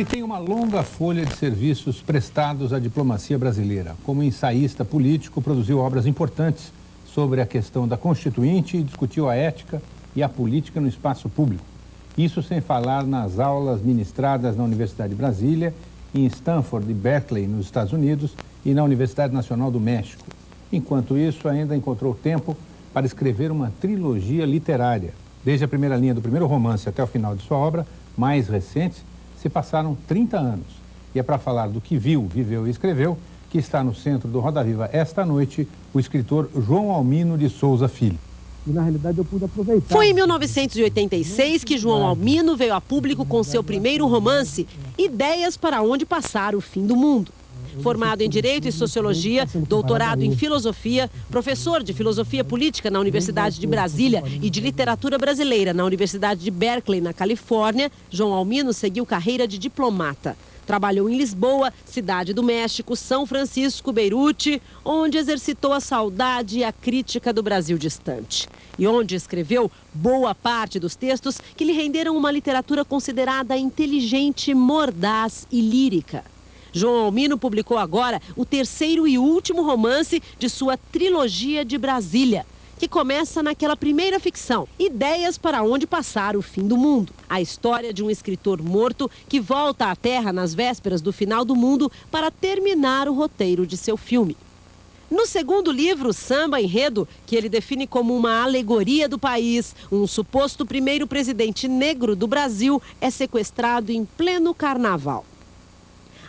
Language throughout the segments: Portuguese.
tem uma longa folha de serviços prestados à diplomacia brasileira. Como ensaísta político, produziu obras importantes sobre a questão da Constituinte e discutiu a ética e a política no espaço público. Isso sem falar nas aulas ministradas na Universidade de Brasília, em Stanford e Berkeley, nos Estados Unidos, e na Universidade Nacional do México. Enquanto isso, ainda encontrou tempo para escrever uma trilogia literária. Desde a primeira linha do primeiro romance até o final de sua obra, mais recente, se passaram 30 anos. E é para falar do que viu, viveu e escreveu que está no centro do Roda Viva esta noite o escritor João Almino de Souza Filho. E na realidade eu pude aproveitar. Foi em 1986 que João Almino veio a público com seu primeiro romance, Ideias para Onde Passar o Fim do Mundo. Formado em Direito e Sociologia, doutorado em Filosofia, professor de Filosofia Política na Universidade de Brasília e de Literatura Brasileira na Universidade de Berkeley, na Califórnia, João Almino seguiu carreira de diplomata. Trabalhou em Lisboa, Cidade do México, São Francisco, Beirute, onde exercitou a saudade e a crítica do Brasil distante. E onde escreveu boa parte dos textos que lhe renderam uma literatura considerada inteligente, mordaz e lírica. João Almino publicou agora o terceiro e último romance de sua trilogia de Brasília, que começa naquela primeira ficção, Ideias para Onde Passar o Fim do Mundo. A história de um escritor morto que volta à Terra nas vésperas do final do mundo para terminar o roteiro de seu filme. No segundo livro, Samba Enredo, que ele define como uma alegoria do país, um suposto primeiro presidente negro do Brasil é sequestrado em pleno carnaval.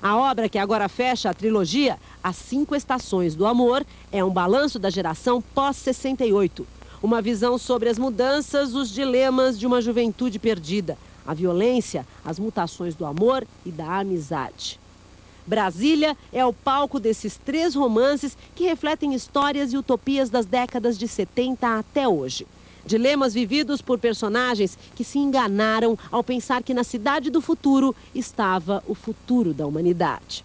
A obra que agora fecha a trilogia, As 5 Estações do Amor, é um balanço da geração pós-68. Uma visão sobre as mudanças, os dilemas de uma juventude perdida, a violência, as mutações do amor e da amizade. Brasília é o palco desses 3 romances que refletem histórias e utopias das décadas de 70 até hoje. Dilemas vividos por personagens que se enganaram ao pensar que na cidade do futuro estava o futuro da humanidade.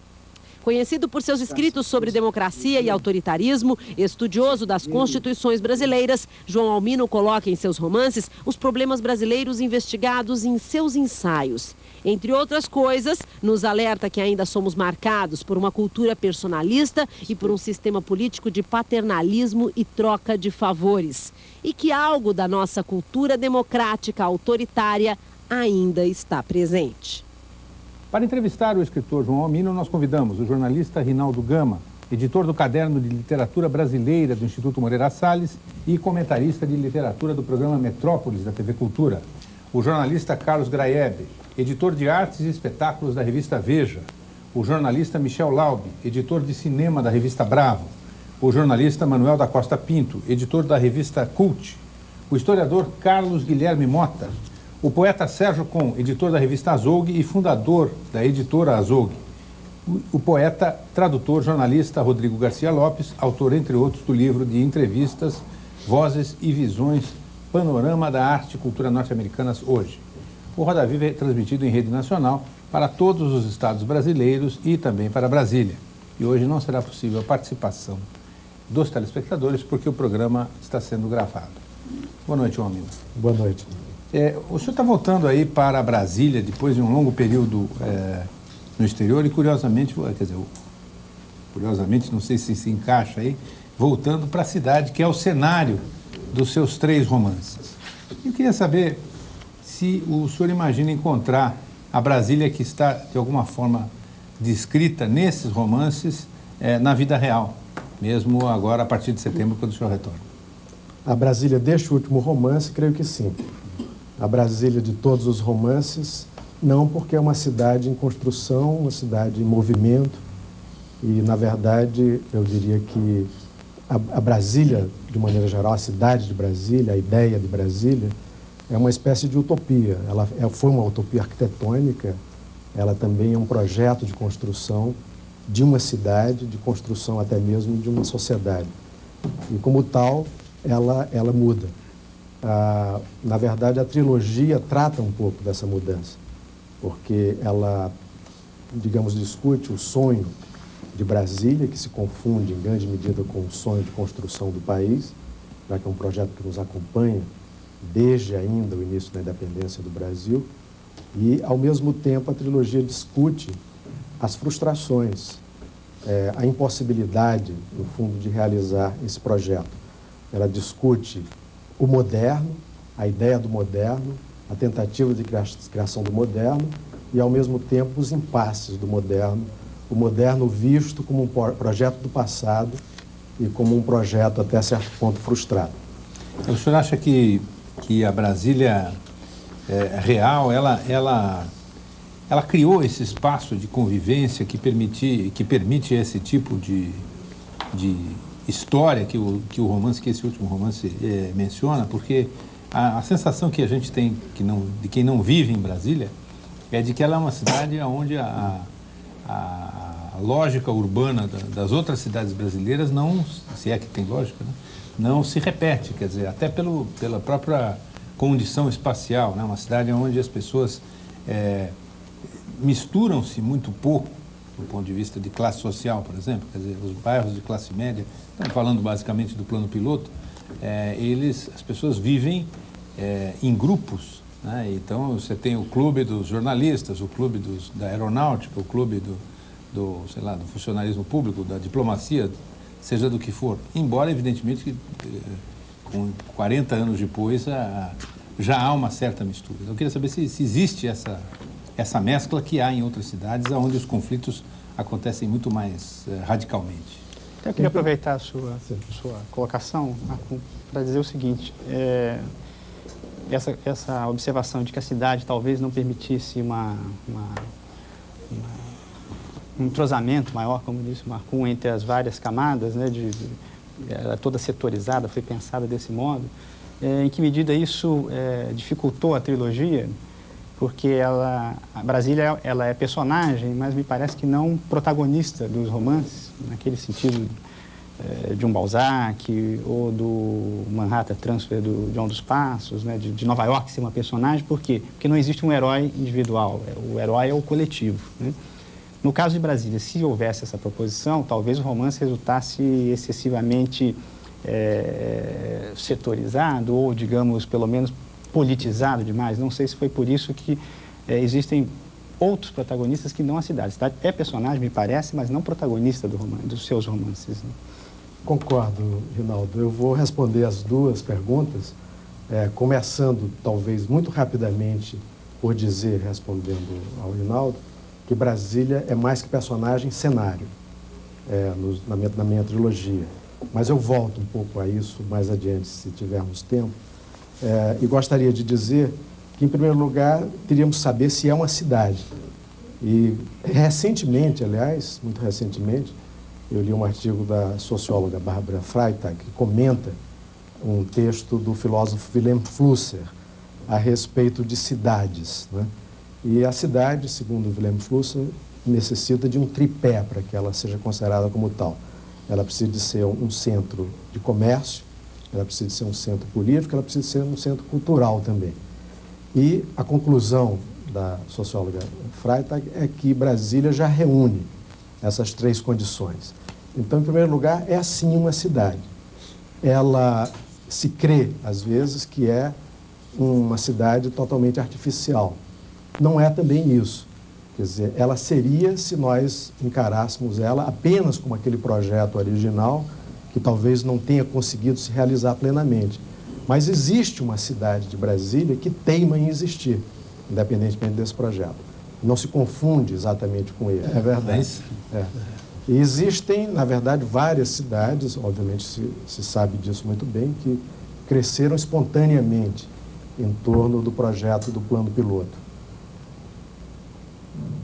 Conhecido por seus escritos sobre democracia e autoritarismo, estudioso das constituições brasileiras, João Almino coloca em seus romances os problemas brasileiros investigados em seus ensaios. Entre outras coisas, nos alerta que ainda somos marcados por uma cultura personalista e por um sistema político de paternalismo e troca de favores. E que algo da nossa cultura democrática autoritária ainda está presente. Para entrevistar o escritor João Almino, nós convidamos o jornalista Rinaldo Gama, editor do Caderno de Literatura Brasileira do Instituto Moreira Salles e comentarista de literatura do programa Metrópolis da TV Cultura. O jornalista Carlos Graebe, editor de artes e espetáculos da revista Veja. O jornalista Michel Laube, editor de cinema da revista Bravo. O jornalista Manuel da Costa Pinto, editor da revista Cult. O historiador Carlos Guilherme Mota. O poeta Sérgio Com, editor da revista Azougue e fundador da editora Azougue. O poeta, tradutor, jornalista Rodrigo Garcia Lopes, autor, entre outros, do livro de entrevistas, Vozes e Visões, Panorama da Arte e Cultura Norte-Americanas hoje. O Roda Viva é transmitido em rede nacional para todos os estados brasileiros e também para Brasília. E hoje não será possível a participação dos telespectadores porque o programa está sendo gravado. Boa noite, João Almino. Boa noite. O senhor está voltando aí para Brasília depois de um longo período no exterior e curiosamente, não sei se encaixa aí, voltando para a cidade que é o cenário dos seus 3 romances. Eu queria saber se o senhor imagina encontrar a Brasília que está, de alguma forma, descrita nesses romances na vida real, mesmo agora a partir de setembro, quando o senhor retorna. A Brasília deste último romance, creio que sim. A Brasília de todos os romances, não, porque é uma cidade em construção, uma cidade em movimento. E, na verdade, eu diria que a Brasília, de maneira geral, a cidade de Brasília, a ideia de Brasília, é uma espécie de utopia. Ela foi uma utopia arquitetônica, ela também é um projeto de construção de uma cidade, de construção até mesmo de uma sociedade. E, como tal, ela muda. Na verdade, a trilogia trata um pouco dessa mudança, porque ela, digamos, discute o sonho de Brasília, que se confunde em grande medida com o sonho de construção do país, já que é um projeto que nos acompanha desde ainda o início da independência do Brasil, E, ao mesmo tempo, a trilogia discute as frustrações, a impossibilidade, no fundo, de realizar esse projeto. Ela discute o moderno, a ideia do moderno, a tentativa de criação do moderno e, ao mesmo tempo, os impasses do moderno, o moderno visto como um projeto do passado e como um projeto, até certo ponto, frustrado. O senhor acha que a Brasília real, ela criou esse espaço de convivência que permite esse tipo de história que esse último romance menciona? Porque a sensação que a gente tem de quem não vive em Brasília é de que ela é uma cidade onde a lógica urbana das outras cidades brasileiras não, se é que tem lógica, né, não se repete, quer dizer, até pela própria condição espacial, né, uma cidade onde as pessoas misturam-se muito pouco do ponto de vista de classe social, por exemplo, quer dizer, os bairros de classe média, estamos falando basicamente do plano piloto, as pessoas vivem em grupos, né? Então você tem o clube dos jornalistas, o clube da aeronáutica, o clube sei lá, do funcionalismo público, da diplomacia, seja do que for. Embora, evidentemente, que com 40 anos depois já há uma certa mistura. Eu queria saber se existe essa mescla que há em outras cidades, onde os conflitos acontecem muito mais radicalmente. Eu queria aproveitar a sua colocação para dizer o seguinte: essa observação de que a cidade talvez não permitisse um entrosamento maior, como disse o Marcum, entre as várias camadas, né, era toda setorizada, foi pensada desse modo. Em que medida isso dificultou a trilogia? Porque a Brasília ela é personagem, mas me parece que não protagonista dos romances, naquele sentido de um Balzac ou do Manhattan Transfer de João dos Passos, né, de Nova York ser uma personagem. Por quê? Porque não existe um herói individual, o herói é o coletivo, né? No caso de Brasília, se houvesse essa proposição, talvez o romance resultasse excessivamente setorizado ou, digamos, pelo menos politizado demais. Não sei se foi por isso que existem outros protagonistas que não a cidade. A cidade é personagem, me parece, mas não protagonista dos seus romances, né? Concordo, Rinaldo. Eu vou responder as duas perguntas, começando, talvez, muito rapidamente, por dizer, respondendo ao Rinaldo, que Brasília é mais que personagem, cenário, na minha trilogia. Mas eu volto um pouco a isso mais adiante, se tivermos tempo. E gostaria de dizer que, em primeiro lugar, teríamos que saber se é uma cidade. E recentemente, aliás, muito recentemente, eu li um artigo da socióloga Barbara Freitag, que comenta um texto do filósofo Wilhelm Flusser a respeito de cidades, né? E a cidade, segundo Wilhelm Flusser, necessita de um tripé para que ela seja considerada como tal. Ela precisa de ser um centro de comércio, ela precisa de ser um centro político, ela precisa de ser um centro cultural também. E a conclusão da socióloga Freitag é que Brasília já reúne essas três condições. Então, em primeiro lugar, é sim uma cidade. Ela se crê, às vezes, que é uma cidade totalmente artificial. Não é também isso. Quer dizer, ela seria se nós encarássemos ela apenas como aquele projeto original que talvez não tenha conseguido se realizar plenamente. Mas existe uma cidade de Brasília que teima em existir, independentemente desse projeto. Não se confunde exatamente com ele. É verdade. E existem, na verdade, várias cidades, obviamente se sabe disso muito bem, que cresceram espontaneamente em torno do projeto do plano piloto.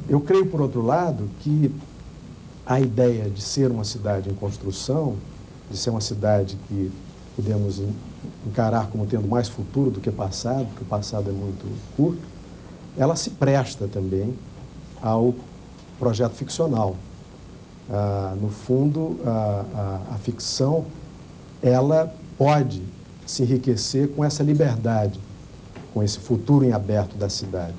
Eu creio, por outro lado, que a ideia de ser uma cidade em construção, de ser uma cidade que podemos encarar como tendo mais futuro do que passado, porque o passado é muito curto, ela se presta também ao projeto ficcional. No fundo, a ficção, ela pode se enriquecer com essa liberdade, com esse futuro em aberto da cidade.